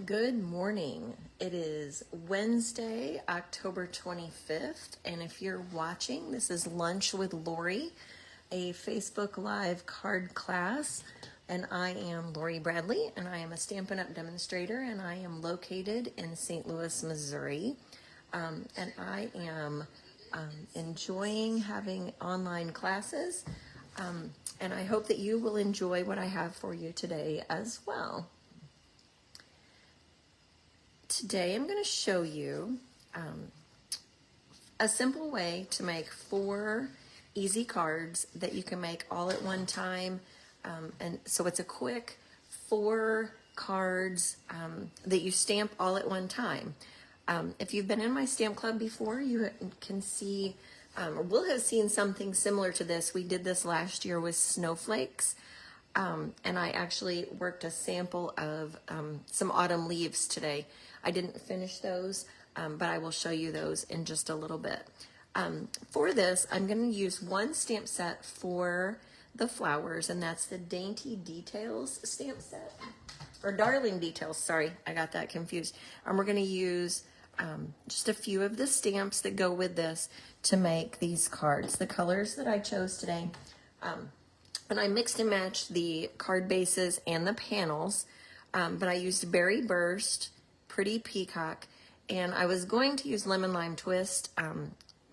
Good morning. It is Wednesday, October 25th, and if you're watching, this is Lunch with Lori, a Facebook Live card class, and I am Lori Bradley, and I am a Stampin' Up! Demonstrator, and I am located in St. Louis, Missouri, and I am enjoying having online classes, and I hope that you will enjoy what I have for you today as well. Today I'm going to show you a simple way to make 4 easy cards that you can make all at one time. And so it's a quick 4 cards that you stamp all at one time. If you've been in my stamp club before, you can see or will have seen something similar to this. We did this last year with snowflakes. And I actually worked a sample of some autumn leaves today. I didn't finish those, but I will show you those in just a little bit. For this, I'm going to use one stamp set for the flowers, and that's the Dainty Details stamp set, or Darling Details, sorry, I got that confused. And we're going to use just a few of the stamps that go with this to make these cards. The colors that I chose today, and I mixed and matched the card bases and the panels, but I used Berry Burst, Pretty Peacock, and I was going to use Lemon Lime Twist,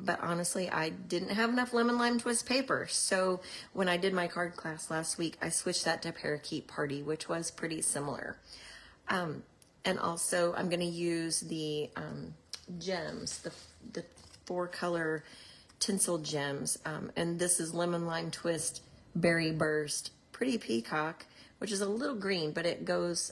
but honestly, I didn't have enough Lemon Lime Twist paper, so when I did my card class last week, I switched that to Parakeet Party, which was pretty similar. And also, I'm going to use the gems, the 4-color tinsel gems, and this is Lemon Lime Twist, Berry Burst, Pretty Peacock, which is a little green, but it goes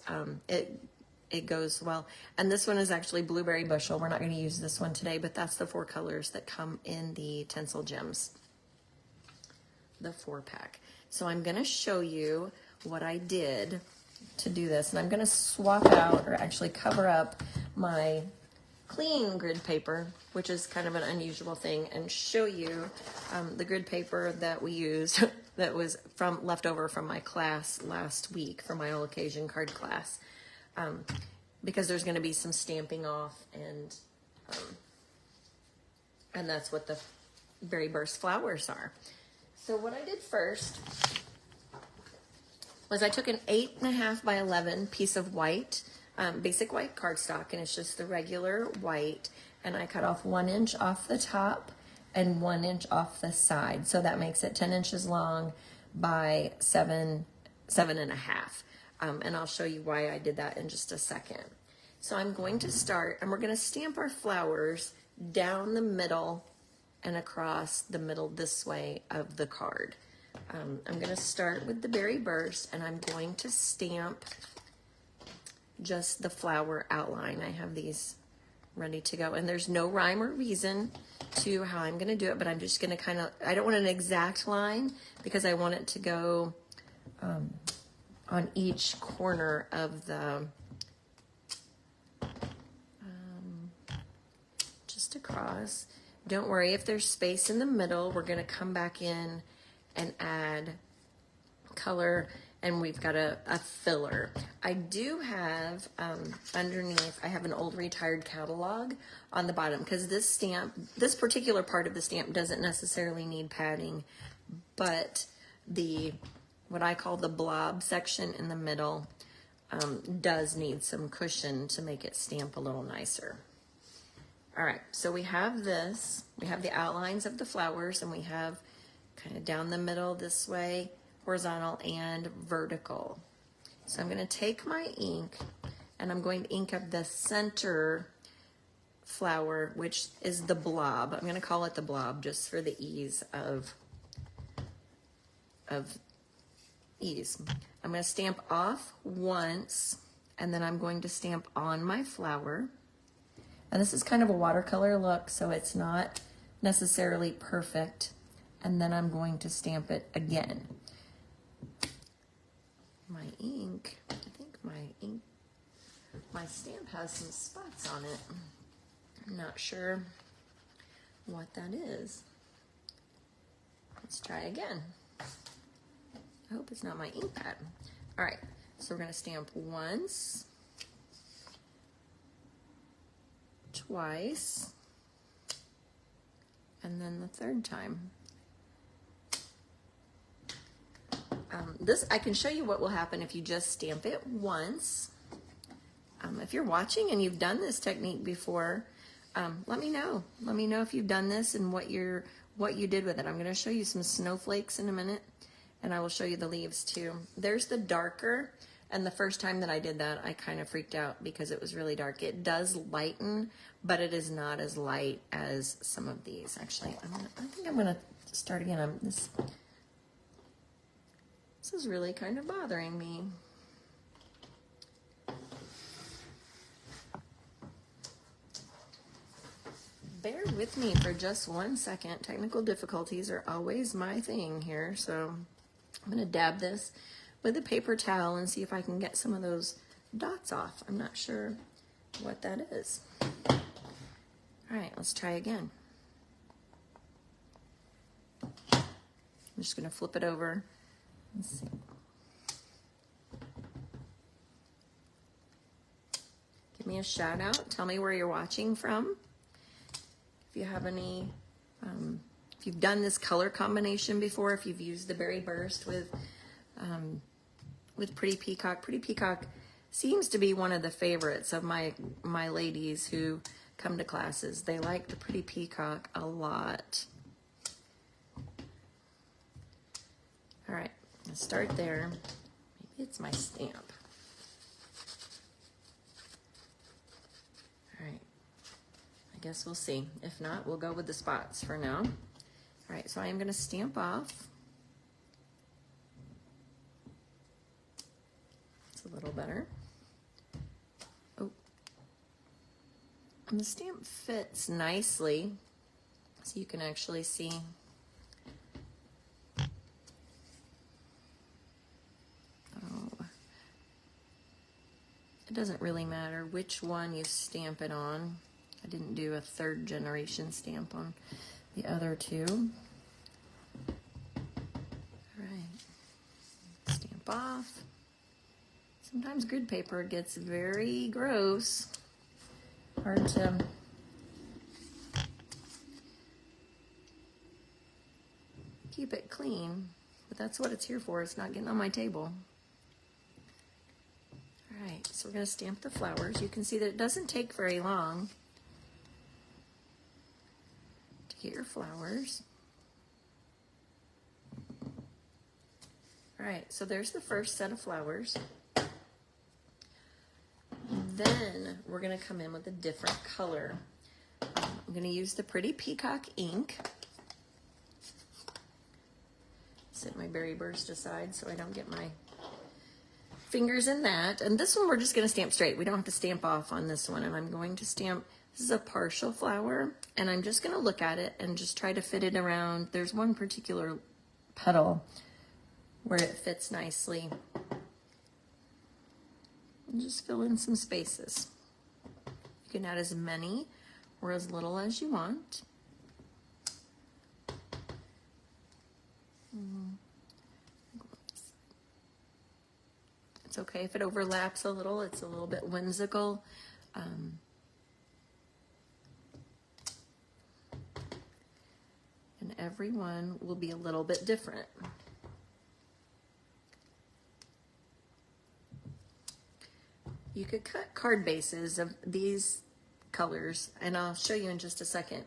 it goes well. And this one is actually Blueberry Bushel. We're not going to use this one today, but that's the 4 colors that come in the tinsel gems, the 4-pack. So I'm going to show you what I did to do this, and I'm going to swap out, or actually cover up, my clean grid paper, which is kind of an unusual thing, and show you the grid paper that we used that was left over from my class last week for my all occasion card class, because there's going to be some stamping off, and that's what the Berry Burst flowers are. So what I did first was I took an 8.5 by 11 piece of white, basic white cardstock, and it's just the regular white, and I cut off 1 inch off the top and 1 inch off the side, so that makes it 10 inches long by 7.5. And I'll show you why I did that in just a second. So I'm going to start, and we're going to stamp our flowers down the middle and across the middle this way of the card. I'm going to start with the Berry Burst, and I'm going to stamp just the flower outline. I have these ready to go, and there's no rhyme or reason to how I'm going to do it, but I'm just going to kind of, I don't want an exact line because I want it to go on each corner of the, just across. Don't worry if there's space in the middle. We're going to come back in and add color, and we've got a filler. I do have underneath, I have an old retired catalog on the bottom, because this stamp, this particular part of the stamp doesn't necessarily need padding, but the, what I call the blob section in the middle does need some cushion to make it stamp a little nicer. All right, so we have this, we have the outlines of the flowers, and we have kind of down the middle this way, horizontal and vertical. So I'm going to take my ink, and I'm going to ink up the center flower, which is the blob. I'm going to call it the blob just for the ease of ease. I'm going to stamp off once, and then I'm going to stamp on my flower. And this is kind of a watercolor look, so it's not necessarily perfect. And then I'm going to stamp it again. My ink, I think my stamp has some spots on it. I'm not sure what that is. Let's try again. I hope it's not my ink pad. All right, so we're going to stamp once, twice, and then the third time. This, I can show you what will happen if you just stamp it once. If you're watching and you've done this technique before, let me know. Let me know if you've done this and what you did with it. I'm going to show you some snowflakes in a minute, and I will show you the leaves too. There's the darker, and the first time that I did that, I kind of freaked out because it was really dark. It does lighten, but it is not as light as some of these. Actually, I think I'm going to start again. This is really kind of bothering me. Bear with me for just 1 second. Technical difficulties are always my thing here, so I'm going to dab this with a paper towel and see if I can get some of those dots off. I'm not sure what that is. All right, let's try again. I'm just going to flip it over. Let's see. Give me a shout out. Tell me where you're watching from. If you have any, if you've done this color combination before, if you've used the Berry Burst with Pretty Peacock. Pretty Peacock seems to be one of the favorites of my ladies who come to classes. They like the Pretty Peacock a lot. All right, let's start there. Maybe it's my stamp. All right, I guess we'll see. If not, we'll go with the spots for now. All right, so I am going to stamp off. It's a little better. Oh, and the stamp fits nicely, so you can actually see. It doesn't really matter which one you stamp it on. I didn't do a 3rd generation stamp on the other two. All right, stamp off. Sometimes grid paper gets very gross. Hard to keep it clean, but that's what it's here for. It's not getting on my table. All right, so we're going to stamp the flowers. You can see that it doesn't take very long to get your flowers. All right, so there's the first set of flowers. Then we're going to come in with a different color. I'm going to use the Pretty Peacock ink. Set my Berry Burst aside so I don't get my fingers in that. And this one we're just going to stamp straight. We don't have to stamp off on this one. And I'm going to stamp, this is a partial flower, and I'm just going to look at it and just try to fit it around. There's one particular petal where it fits nicely. And just fill in some spaces. You can add as many or as little as you want. It's okay if it overlaps a little. It's a little bit whimsical. And every one will be a little bit different. You could cut card bases of these colors, and I'll show you in just a second.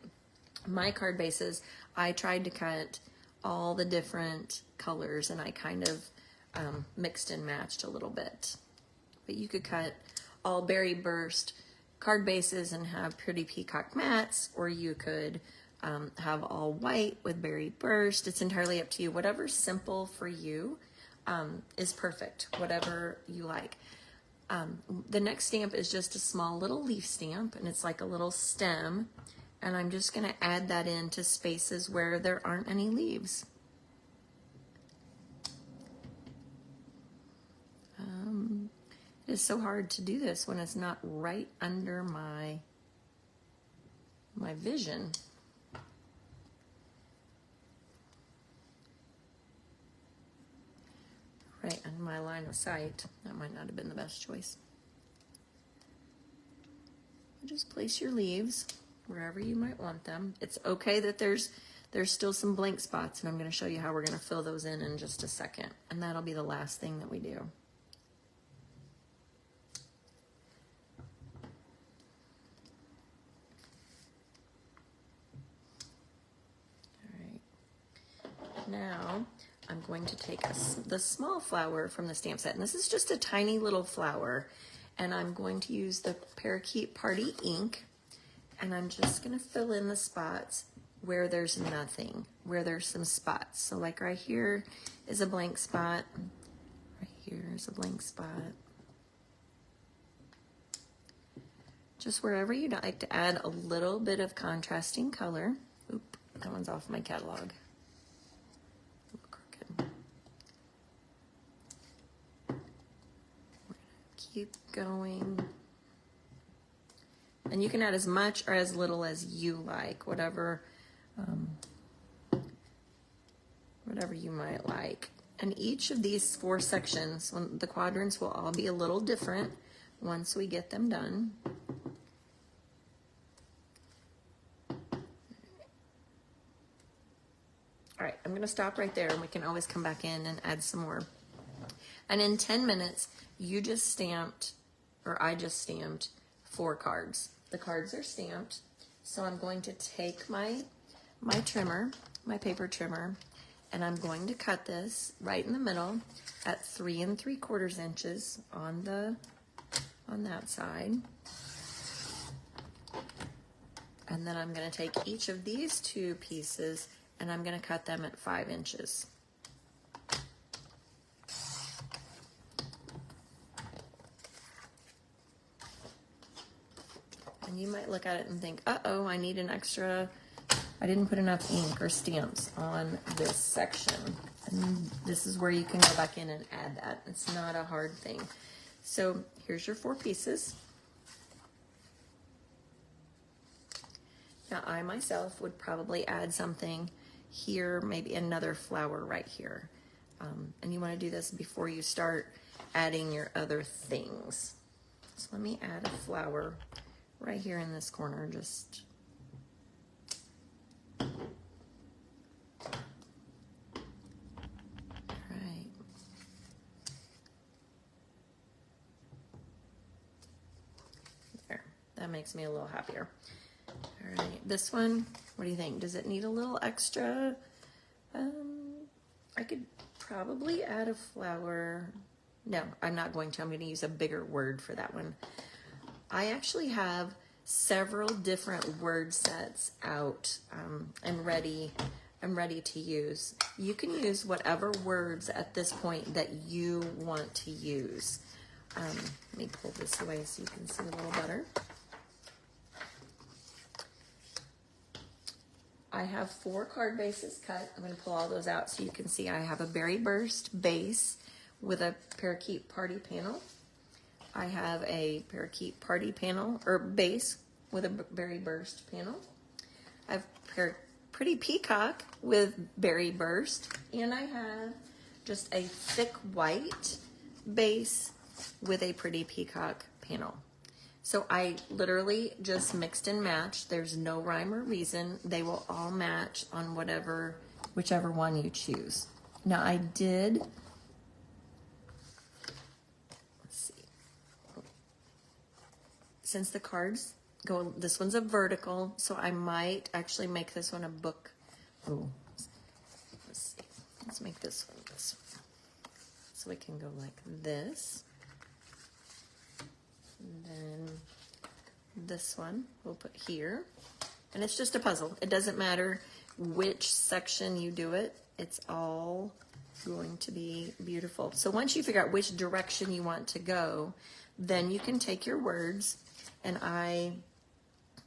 My card bases, I tried to cut all the different colors, and I kind of mixed and matched a little bit. But you could cut all Berry Burst card bases and have Pretty Peacock mats, or you could have all white with Berry Burst. It's entirely up to you. Whatever's simple for you is perfect, whatever you like. The next stamp is just a small little leaf stamp, and it's like a little stem, and I'm just going to add that into spaces where there aren't any leaves. It is so hard to do this when it's not right under my vision. Right under my line of sight. That might not have been the best choice. Just place your leaves wherever you might want them. It's okay that there's still some blank spots, and I'm going to show you how we're going to fill those in just a second. And that'll be the last thing that we do. All right. Now I'm going to take the small flower from the stamp set, and this is just a tiny little flower, and I'm going to use the Parakeet Party ink, and I'm just going to fill in the spots where there's nothing, where there's some spots. So like right here is a blank spot, right here is a blank spot. Just wherever you'd like to add a little bit of contrasting color. Oop, that one's off my catalog. Crooked. We're gonna keep going. And you can add as much or as little as you like, whatever you might like. And each of these 4 sections, the quadrants will all be a little different once we get them done. All right, I'm going to stop right there, and we can always come back in and add some more. And in 10 minutes, you just stamped, or I just stamped 4 cards. The cards are stamped, so I'm going to take my trimmer, my paper trimmer, and I'm going to cut this right in the middle at 3 3/4 inches on that side. And then I'm going to take each of these 2 pieces and I'm going to cut them at 5 inches. And you might look at it and think, uh-oh, I need an extra, I didn't put enough ink or stamps on this section. And this is where you can go back in and add that. It's not a hard thing. So here's your 4 pieces. Now I myself would probably add something here, maybe another flower right here. And you want to do this before you start adding your other things. So let me add a flower right here in this corner, just right. There, that makes me a little happier. All right, this one, what do you think? Does it need a little extra? I could probably add a flower. No, I'm not going to. I'm going to use a bigger word for that one. I actually have several different word sets out and ready to use. You can use whatever words at this point that you want to use. Let me pull this away so you can see a little better. I have 4 card bases cut. I'm going to pull all those out so you can see I have a Berry Burst base with a Parakeet Party panel. I have a Parakeet Party panel, or base with a Berry Burst panel. I have Pretty Peacock with Berry Burst, and I have just a thick white base with a Pretty Peacock panel. So I literally just mixed and matched. There's no rhyme or reason. They will all match on whichever one you choose. Now I did, let's see, since the cards go, this one's a vertical, so I might actually make this one a book. Oh, let's see, let's make this one this one. So we can go like this. And then this one we'll put here. And it's just a puzzle. It doesn't matter which section you do it. It's all going to be beautiful. So once you figure out which direction you want to go, then you can take your words. And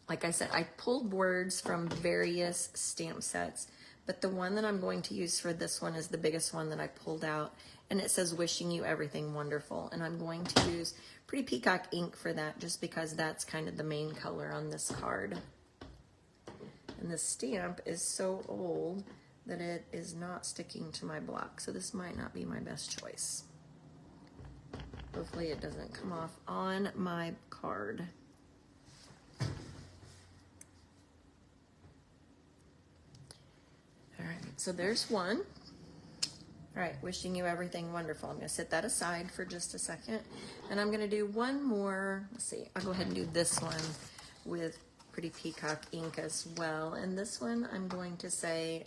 like I said, I pulled words from various stamp sets. But the one that I'm going to use for this one is the biggest one that I pulled out. And it says, wishing you everything wonderful. And I'm going to use Pretty Peacock ink for that, just because that's kind of the main color on this card. And the stamp is so old that it is not sticking to my block. So this might not be my best choice. Hopefully it doesn't come off on my card. so there's one. All right, wishing you everything wonderful. I'm going to set that aside for just a second. And I'm going to do one more. Let's see. I'll go ahead and do this one with Pretty Peacock ink as well. And this one I'm going to say,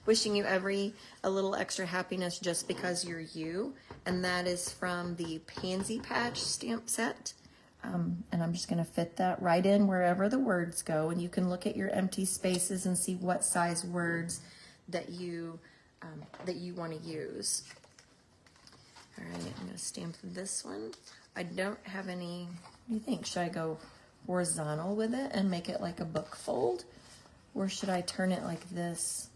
wishing you a little extra happiness just because you're you. And that is from the Pansy Patch stamp set. And I'm just going to fit that right in wherever the words go. And you can look at your empty spaces and see what size words that you want to use. All right, I'm going to stamp this one. I don't have any, what do you think? Should I go horizontal with it and make it like a book fold? Or should I turn it like this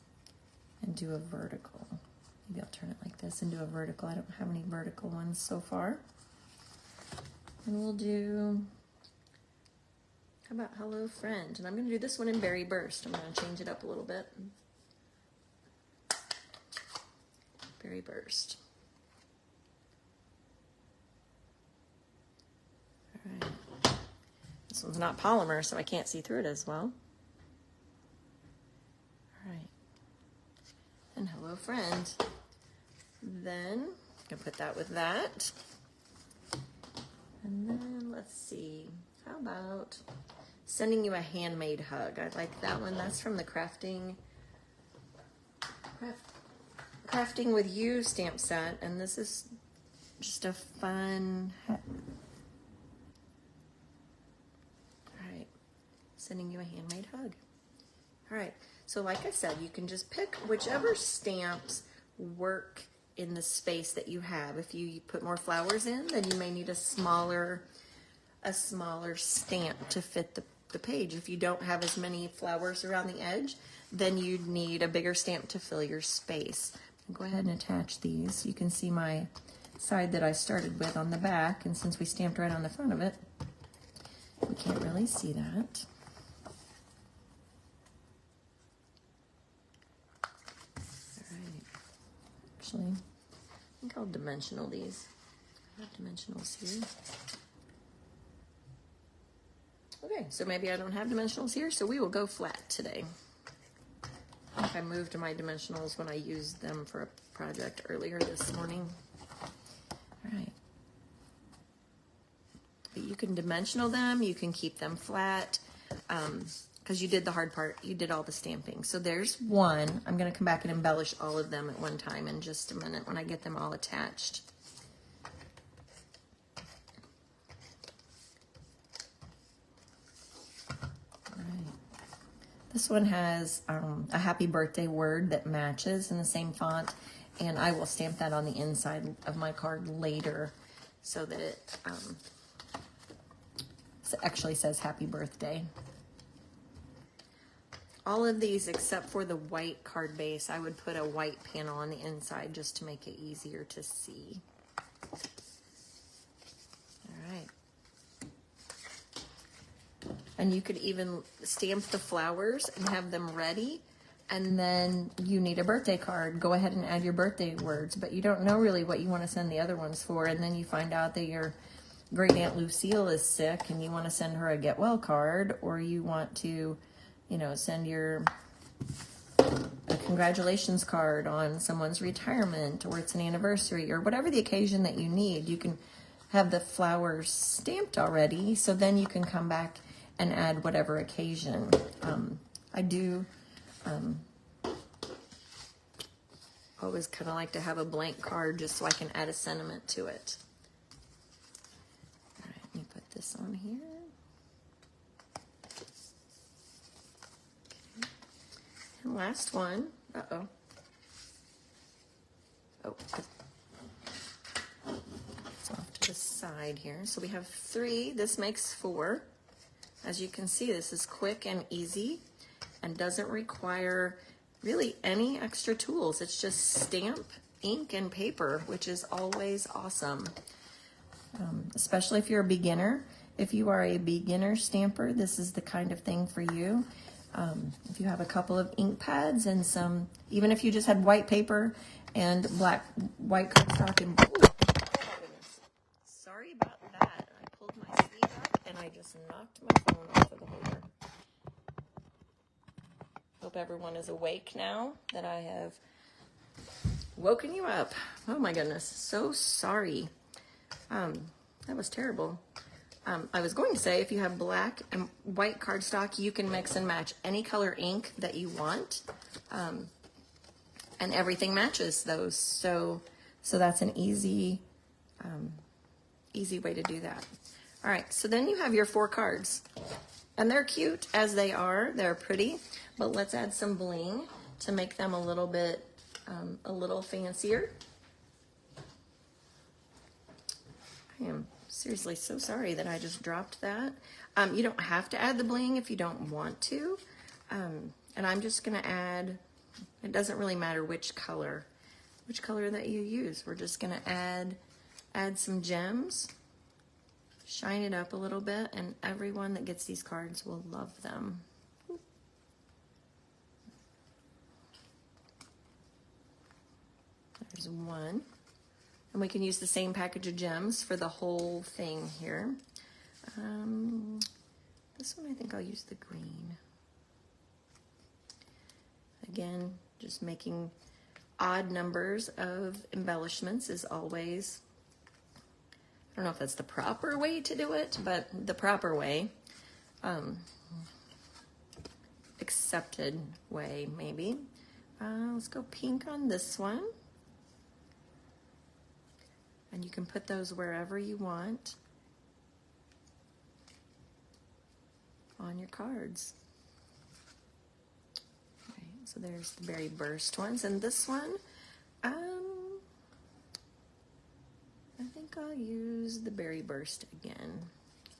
and do a vertical? Maybe I'll turn it like this and do a vertical. I don't have any vertical ones so far. And we'll do, how about Hello Friend? And I'm going to do this one in Berry Burst. I'm going to change it up a little bit. Berry Burst. All right. This one's not polymer, so I can't see through it as well. All right. And Hello Friend. Then I'm going to put that with that. And then let's see. How about sending you a handmade hug? I like that one. That's from the Crafting with You stamp set, and this is just a fun. All right, sending you a handmade hug. All right, so like I said, you can just pick whichever stamps work in the space that you have. If you put more flowers in, then you may need a smaller stamp to fit the page. If you don't have as many flowers around the edge, then you'd need a bigger stamp to fill your space. Go ahead and attach these. You can see my side that I started with on the back, and since we stamped right on the front of it, we can't really see that. All right. Actually, I think I'll dimensional these. I have dimensionals here. Okay, so maybe I don't have dimensionals here, so we will go flat today. I think I moved my dimensionals when I used them for a project earlier this morning. All right. But you can dimensional them, you can keep them flat, because you did the hard part. You did all the stamping. So there's one. I'm going to come back and embellish all of them at one time in just a minute when I get them all attached. This one has a happy birthday word that matches in the same font, and I will stamp that on the inside of my card later so that it actually says happy birthday. All of these except for the white card base, I would put a white panel on the inside just to make it easier to see. All right. And you could even stamp the flowers and have them ready. And then you need a birthday card. Go ahead and add your birthday words. But you don't know really what you want to send the other ones for. And then you find out that your great Aunt Lucille is sick and you want to send her a get well card. Or you want to, you know, send a congratulations card on someone's retirement. Or it's an anniversary. Or whatever the occasion that you need. You can have the flowers stamped already. So then you can come back and add whatever occasion. I do always kind of like to have a blank card just so I can add a sentiment to it. All right, let me put this on here. Okay. And last one. Uh-oh. Oh, it's off to the side here. So we have 3. This makes 4. As you can see, this is quick and easy and doesn't require really any extra tools. It's just stamp, ink, and paper, which is always awesome, especially if you're a beginner. If you are a beginner stamper, this is the kind of thing for you. If you have a couple of ink pads and some, even if you just had white paper and white cardstock and blue. Sorry about that. I pulled my sleeve up and I just knocked my phone off of the holder. Hope everyone is awake now that I have woken you up. Oh my goodness, so sorry. That was terrible. I was going to say, if you have black and white cardstock, you can mix and match any color ink that you want, and everything matches those. So that's an easy way to do that. All right, so then you have your 4 cards, and they're cute as they are. They're pretty, but let's add some bling to make them a little bit, a little fancier. I am seriously so sorry that I just dropped that. You don't have to add the bling if you don't want to. And I'm just gonna add, it doesn't really matter which color that you use. We're just gonna add some gems, shine it up a little bit, and everyone that gets these cards will love them. There's one. And we can use the same package of gems for the whole thing here. This one I think I'll use the green. Again, just making odd numbers of embellishments is always, I don't know if that's the proper way to do it, but the proper way, accepted way maybe. Let's go pink on this one. And you can put those wherever you want on your cards. Okay, so there's the Berry Burst ones. And this one, I think I'll use the Berry Burst again.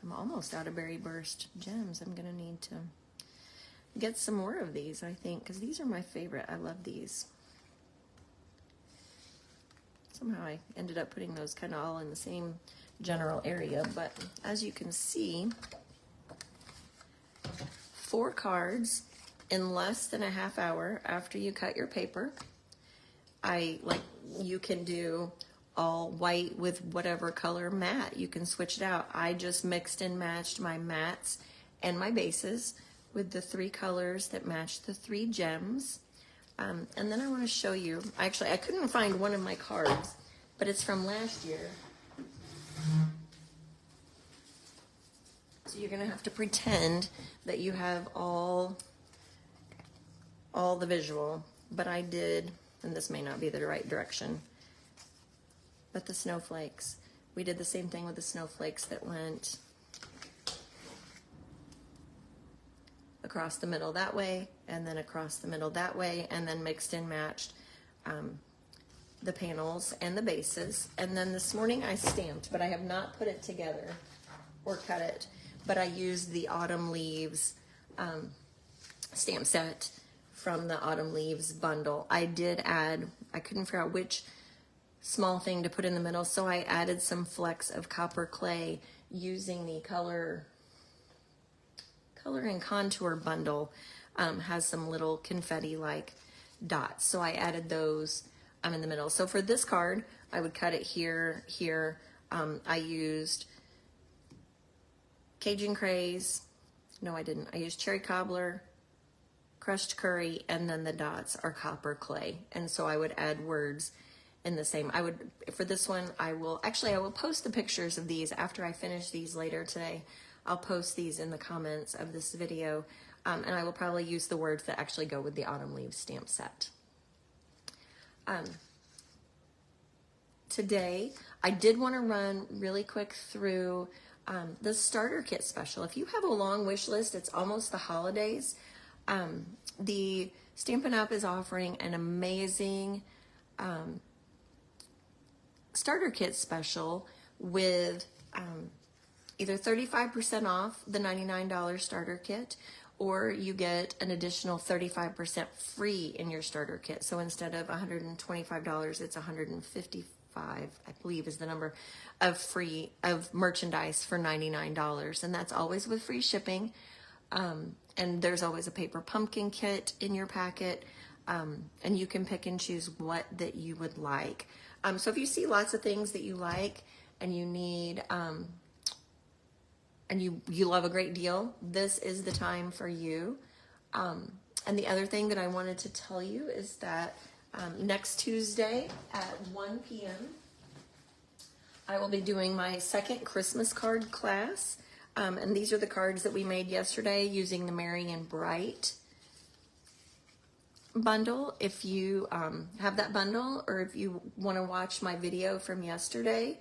I'm almost out of Berry Burst gems. I'm gonna need to get some more of these, I think, because these are my favorite. I love these. Somehow I ended up putting those kind of all in the same general area, but as you can see, 4 cards in less than a half hour after you cut your paper. You can do all white with whatever color matte. You can switch it out. I just mixed and matched my mattes and my bases with the 3 colors that match the 3 gems. And then I want to show you, actually I couldn't find one of my cards, but it's from last year. So you're going to have to pretend that you have all the visual, but I did, and this may not be the right direction, but the snowflakes. We did the same thing with the snowflakes that went across the middle that way, and then across the middle that way, and then mixed and matched the panels and the bases. And then this morning I stamped, but I have not put it together or cut it, but I used the Autumn Leaves stamp set from the Autumn Leaves bundle. I did add, I couldn't figure out which small thing to put in the middle, so I added some flecks of copper clay using the color and contour bundle. Has some little confetti like dots, so I added those in the middle. So for this card I would cut it here. I used Cajun Craze, no I didn't, I used cherry cobbler, crushed curry, and then the dots are copper clay. And so I would add words in the same, for this one, I will post the pictures of these after I finish these later today. I'll post these in the comments of this video, and I will probably use the words that actually go with the Autumn Leaves stamp set. Today, I did want to run really quick through the starter kit special. If you have a long wish list, it's almost the holidays. The Stampin' Up! Is offering an amazing starter kit special with either 35% off the $99 starter kit, or you get an additional 35% free in your starter kit. So instead of $125, it's $155, I believe is the number, of merchandise for $99. And that's always with free shipping. And there's always a paper pumpkin kit in your packet. And you can pick and choose what that you would like. So if you see lots of things that you like and you need, and you love a great deal, this is the time for you. And the other thing that I wanted to tell you is that next Tuesday at 1 p.m., I will be doing my second Christmas card class. And these are the cards that we made yesterday using the Merry and Bright bundle. If you have that bundle, or if you want to watch my video from yesterday,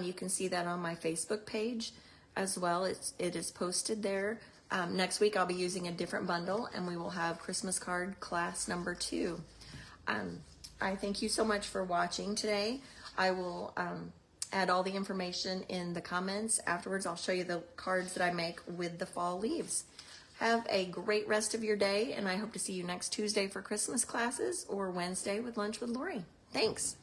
you can see that on my Facebook page as well. It is posted there. Next week I'll be using a different bundle, and we will have Christmas card class number 2. I thank you so much for watching today. I will add all the information in the comments. Afterwards, I'll show you the cards that I make with the fall leaves. Have a great rest of your day, and I hope to see you next Tuesday for Christmas classes or Wednesday with Lunch with Lori. Thanks.